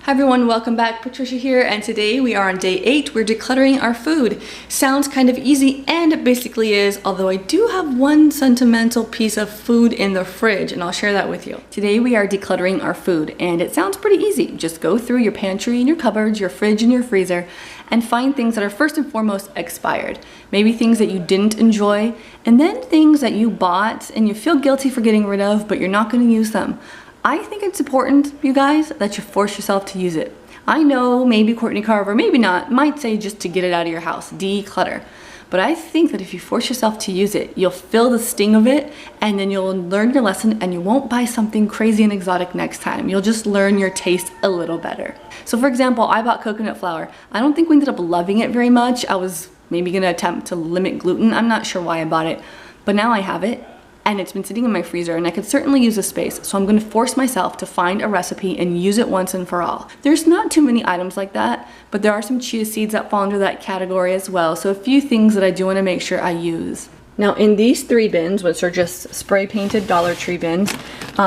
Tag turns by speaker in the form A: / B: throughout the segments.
A: Hi everyone, welcome back. Patricia here, and today we are on day 8. We're decluttering our food. Sounds kind of easy, and it basically is, although I do have one sentimental piece of food in the fridge, and I'll share that with you. Today we are decluttering our food, and it sounds pretty easy. Just go through your pantry and your cupboards, your fridge and your freezer, and find things that are first and foremost expired. Maybe things that you didn't enjoy, and then things that you bought and you feel guilty for getting rid of, but you're not going to use them. I think it's important, you guys, that you force yourself to use it. I know maybe Courtney Carver, maybe not, might say just to get it out of your house, declutter. But I think that if you force yourself to use it, you'll feel the sting of it, and then you'll learn your lesson, and you won't buy something crazy and exotic next time. You'll just learn your taste a little better. So for example, I bought coconut flour. I don't think we ended up loving it very much. I was maybe gonna attempt to limit gluten. I'm not sure why I bought it, but now I have it. And it's been sitting in my freezer, and I could certainly use the space, so I'm gonna force myself to find a recipe and use it once and for all. There's not too many items like that, but there are some chia seeds that fall under that category as well, so a few things that I do wanna make sure I use. Now in these 3 bins, which are just spray painted Dollar Tree bins,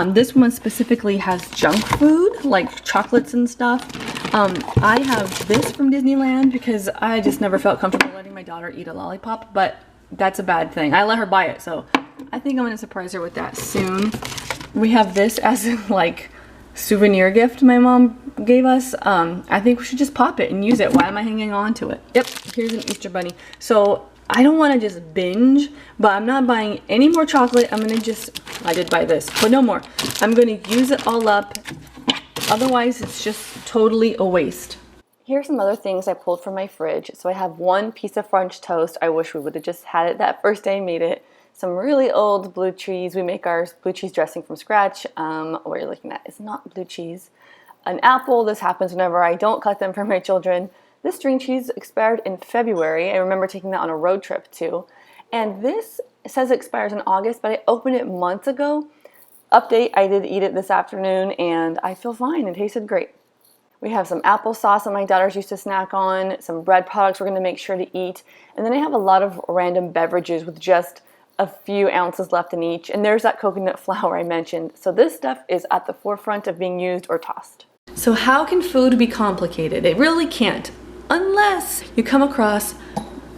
A: this one specifically has junk food, like chocolates and stuff. I have this from Disneyland because I just never felt comfortable letting my daughter eat a lollipop, but that's a bad thing. I let her buy it, so I think I'm gonna surprise her with that soon. We have this as a like souvenir gift my mom gave us. I think we should just pop it and use it. Why am I hanging on to it? Yep, here's an Easter bunny. So I don't wanna just binge, but I'm not buying any more chocolate. I'm gonna just, I did buy this, but no more. I'm gonna use it all up. Otherwise, it's just totally a waste. Here's some other things I pulled from my fridge. So I have one piece of French toast. I wish we would have just had it that first day I made it. Some really old blue cheese. We make our blue cheese dressing from scratch. What you're looking at is not blue cheese. An apple. This happens whenever I don't cut them for my children. This string cheese expired in February. I remember taking that on a road trip too. And this says it expires in August, but I opened it months ago. Update, I did eat it this afternoon and I feel fine. It tasted great. We have some applesauce that my daughters used to snack on, some bread products we're going to make sure to eat, and then I have a lot of random beverages with just a few ounces left in each, and there's that coconut flour I mentioned. So this stuff is at the forefront of being used or tossed. So how can food be complicated? It really can't, unless you come across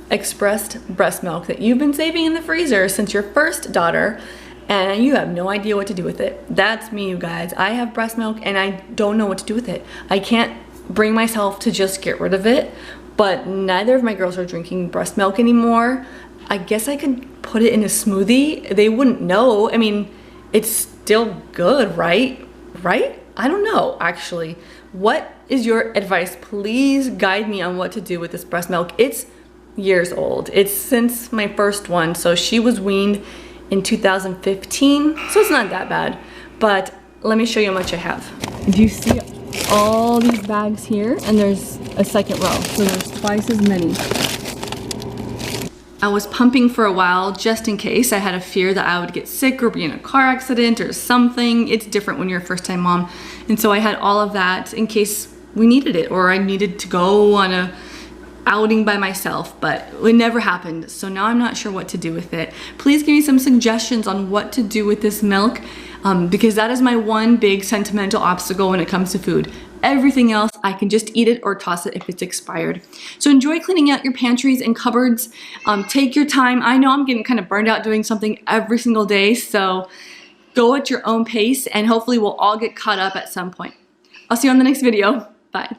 A: expressed breast milk that you've been saving in the freezer since your first daughter, and you have no idea what to do with it. That's me, you guys. I have breast milk and I don't know what to do with it. I can't bring myself to just get rid of it, but neither of my girls are drinking breast milk anymore. I guess I could put it in a smoothie. They wouldn't know. I mean, it's still good, right? Right? I don't know, actually. What is your advice? Please guide me on what to do with this breast milk. It's years old. It's since my first one, so she was weaned in 2015, so it's not that bad, but let me show you how much I have. Do you see all these bags here? And there's a second row, so there's twice as many. I was pumping for a while just in case. I had a fear that I would get sick or be in a car accident or something. It's different when you're a first-time mom, and so I had all of that in case we needed it or I needed to go on a outing by myself, but it never happened. So now I'm not sure what to do with it. Please give me some suggestions on what to do with this milk, because that is my one big sentimental obstacle when it comes to food. Everything else, I can just eat it or toss it if it's expired. So enjoy cleaning out your pantries and cupboards. Take your time. I know I'm getting kind of burned out doing something every single day, so go at your own pace and hopefully we'll all get caught up at some point. I'll see you on the next video. Bye.